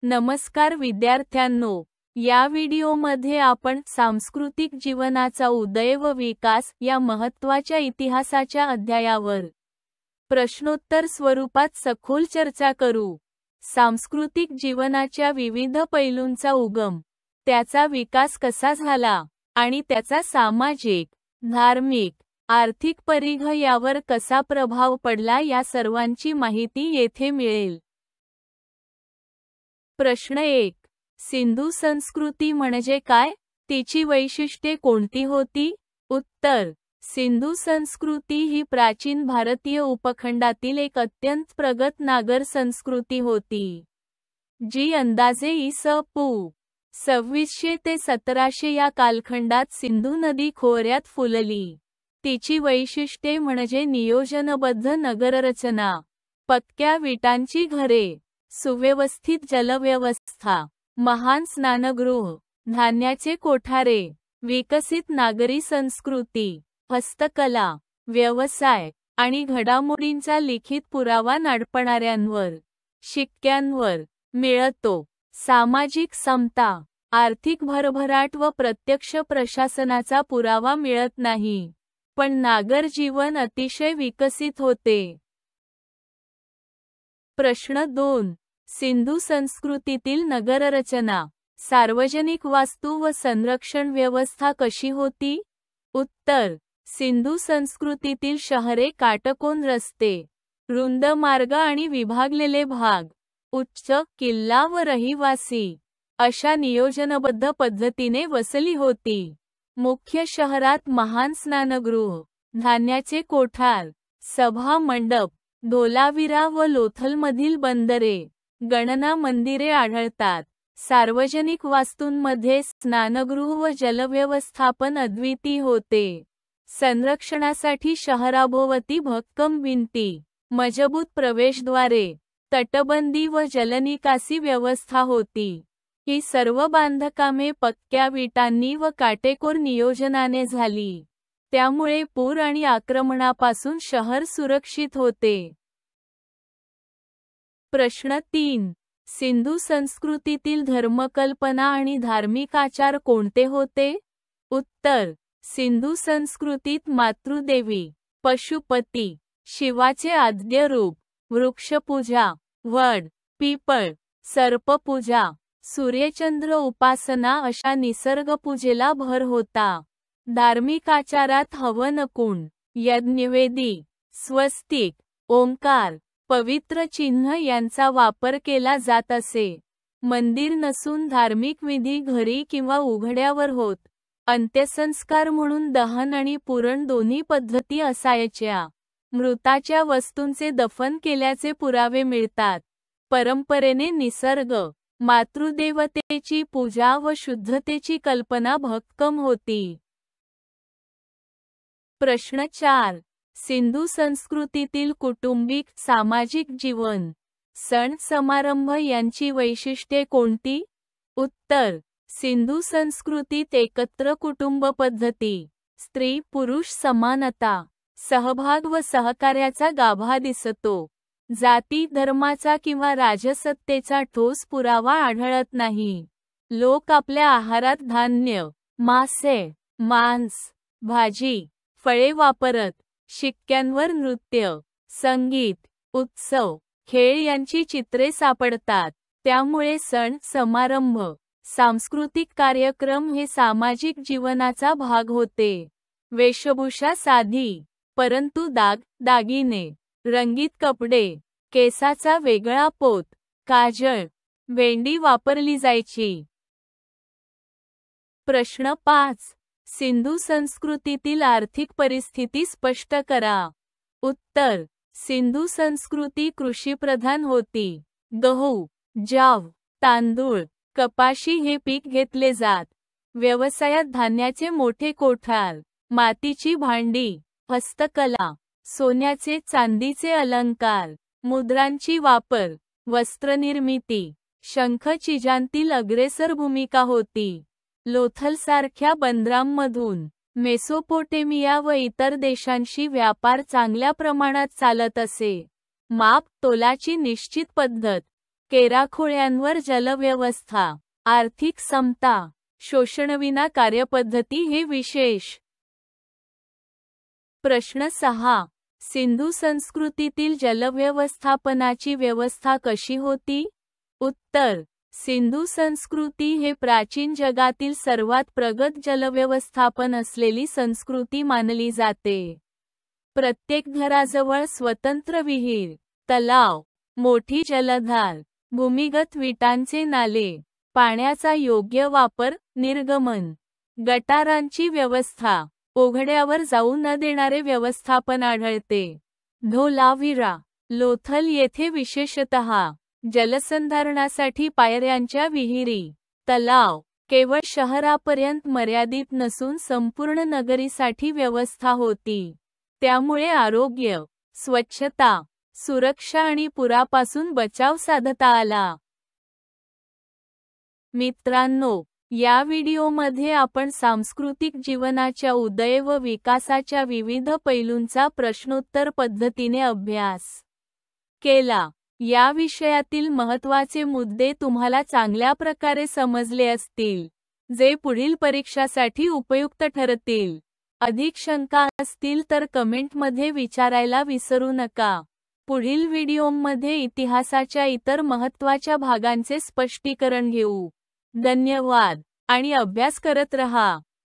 नमस्कार विद्यार्थ्यांनो, या व्हिडिओमध्ये आपण सांस्कृतिक जीवनाचा उदय व विकास या महत्त्वाच्या इतिहासाच्या अध्यायावर प्रश्नोत्तर स्वरूपात सखोल चर्चा करू. सांस्कृतिक जीवनाच्या विविध पैलूंचा उगम, त्याचा विकास कसा झाला आणि त्याचा सामाजिक, धार्मिक, आर्थिक परिघ यावर कसा प्रभाव पडला या सर्वांची माहिती येथे मिळेल. प्रश्न 1. सिंधू संस्कृती म्हणजे काय? तिची वैशिष्ट्ये कोणती होती? उत्तर. सिंधू संस्कृती ही प्राचीन भारतीय उपखंडातील एक अत्यंत प्रगत नागर संस्कृती होती, जी अंदाजे इ.स.पू. 2600 ते 1700 या कालखंडात सिंधू नदी खोऱ्यात फुलली. तिची वैशिष्ट्ये म्हणजे नियोजनबद्ध नगररचना, पक्क्या विटांची घरे, सुव्यवस्थित जलव्यवस्था, महान स्नानगृह, धान्याचे कोठारे, विकसित नागरी संस्कृती, हस्तकला, व्यवसाय आणि घडामोडींचा लिखित पुरावा नाडपणाऱ्यांवर, शिक्क्यांवर मिळतो. सामाजिक समता, आर्थिक भरभराट व प्रत्यक्ष प्रशासनाचा पुरावा मिळत नाही, पण नागर जीवन अतिशय विकसित होते. प्रश्न 2. सिंधू संस्कृतीतील नगररचना, सार्वजनिक वास्तू व संरक्षण व्यवस्था कशी होती? उत्तर. सिंधू संस्कृतीतील शहरे काटकोन रस्ते, रुंद मार्ग आणि विभागलेले भाग, उच्च किल्ला व रहिवासी अशा नियोजनबद्ध पद्धतीने वसली होती. मुख्य शहरात महान स्नानगृह, धान्याचे कोठार, सभा मंडप, धोलावीरा व लोथलमधील बंदरे, गणना मंदिरे आढळतात. सार्वजनिक वास्तूंमध्ये स्नानगृह व जलव्यवस्थापन अद्वितीय होते. संरक्षणासाठी शहराभोवती भक्कम भिंती, मजबूत प्रवेशद्वारे, तटबंदी व जलनिकासी व्यवस्था होती. ही सर्व बांधकामे पक्क्या विटांनी व काटेकोर नियोजनाने झाली, त्यामुळे पूर आणि आक्रमणापासून शहर सुरक्षित होते. प्रश्न 3. सिंधू संस्कृतीतील धर्मकल्पना आणि धार्मिक आचार कोणते होते? उत्तर. सिंधू संस्कृतीत मातृदेवी, पशुपती, शिवाचे आद्य रूप, वृक्षपूजा, वड, पिपळ, सर्पपूजा, सूर्यचंद्र उपासना अशा निसर्गपूजेला भर होता. धार्मिक आचारात हवनकुंड, यज्ञवेदी, स्वस्तिक, ओंकार, पवित्र चिन्ह यांचा वापर केला जात असे. मंदिर नसून धार्मिक विधी घरी किंवा उघड्यावर होत. अंत्यसंस्कार म्हणून दहन आणि पुरण दोन्ही पद्धती असायच्या. मृताच्या वस्तूंचे दफन केल्याचे पुरावे मिळतात. परंपरेने निसर्ग, मातृदेवतेची पूजा व शुद्धतेची कल्पना भक्कम होती. प्रश्न 4. सिंधू संस्कृतीतील कौटुंबिक, सामाजिक जीवन, सण समारंभ यांची वैशिष्ट्ये कोणती? उत्तर. सिंधू संस्कृतीत एकत्र कुटुंब पद्धती, स्त्री पुरुष समानता, सहभाग व सहकार्याचा गाभा दिसतो. जाती धर्माचा किंवा राजसत्तेचा ठोस पुरावा आढळत नाही. लोक आपल्या आहारात धान्य, मासे, मांस, भाजी, फळे वापरत. शिक्क्यांवर नृत्य, संगीत, उत्सव, खेळ यांची चित्रे सापडतात. त्यामुळे सण समारंभ, सांस्कृतिक कार्यक्रम हे सामाजिक जीवनाचा भाग होते. वेशभूषा साधी, परंतु दागिने, रंगीत कपडे, केसाचा वेगळा पोत, काजळ, वेंडी वापरली जायची. प्रश्न 5. सिंधू संस्कृतीतील आर्थिक परिस्थिती स्पष्ट करा. उत्तर. सिंधू संस्कृती कृषीप्रधान होती. गहू, ज्वार, तांदूळ, कपाशी हे पीक घेतले जात. व्यवसायात धान्याचे मोठे कोठार, मातीची भांडी, हस्तकला, सोन्याचे चांदीचे अलंकार, मुद्रांची वापर, वस्त्रनिर्मिती, शंखचिजांतील अग्रेसर भूमिका होती. लोथलसारख्या बंदरांमधून मेसोपोटेमिया व इतर देशांशी व्यापार चांगल्या प्रमाणात चालत असे. माप तोलाची निश्चित पद्धत, केराखोळ्यांवर जलव्यवस्था, आर्थिक समता, शोषणविना कार्यपद्धती हे विशेष. प्रश्न 6. सिंधू संस्कृतीतील जलव्यवस्थापनाची व्यवस्था कशी होती? उत्तर. सिंधू संस्कृती हे प्राचीन जगातील सर्वात प्रगत जलव्यवस्थापन असलेली संस्कृती मानली जाते. प्रत्येक घराजवळ स्वतंत्र विहीर, तलाव, मोठी जलधार, भूमिगत विटांचे नाले, पाण्याचा योग्य वापर, निर्गमन, गटारांची व्यवस्था, ओघड्यावर जाऊ न देणारे व्यवस्थापन आढळते. धोलावीरा, लोथल येथे विशेषतः जलसंधारणासाठी पायऱ्यांच्या विहिरी, तलाव, केवळ शहरापर्यंत मर्यादित नसून संपूर्ण नगरीसाठी व्यवस्था होती. त्यामुळे आरोग्य, स्वच्छता, सुरक्षा आणि पुरापासून बचाव साधता आला. मित्रांनो, या व्हिडिओमध्ये आपण सांस्कृतिक जीवनाच्या उदय व विकासाच्या विविध पैलूंचा प्रश्नोत्तर पद्धतीने अभ्यास केला. या विषयातील महत्त्वाचे मुद्दे तुम्हाला चांगल्या प्रकारे समजले असतील, जे पुढील परीक्षासाठी उपयुक्त ठरतील. अधिक शंका असतील तर कमेंटमध्ये विचारायला विसरू नका. पुढील व्हिडिओमध्ये इतिहासाच्या इतर महत्त्वाच्या भागांचे स्पष्टीकरण घेऊ. धन्यवाद आणि अभ्यास करत रहा.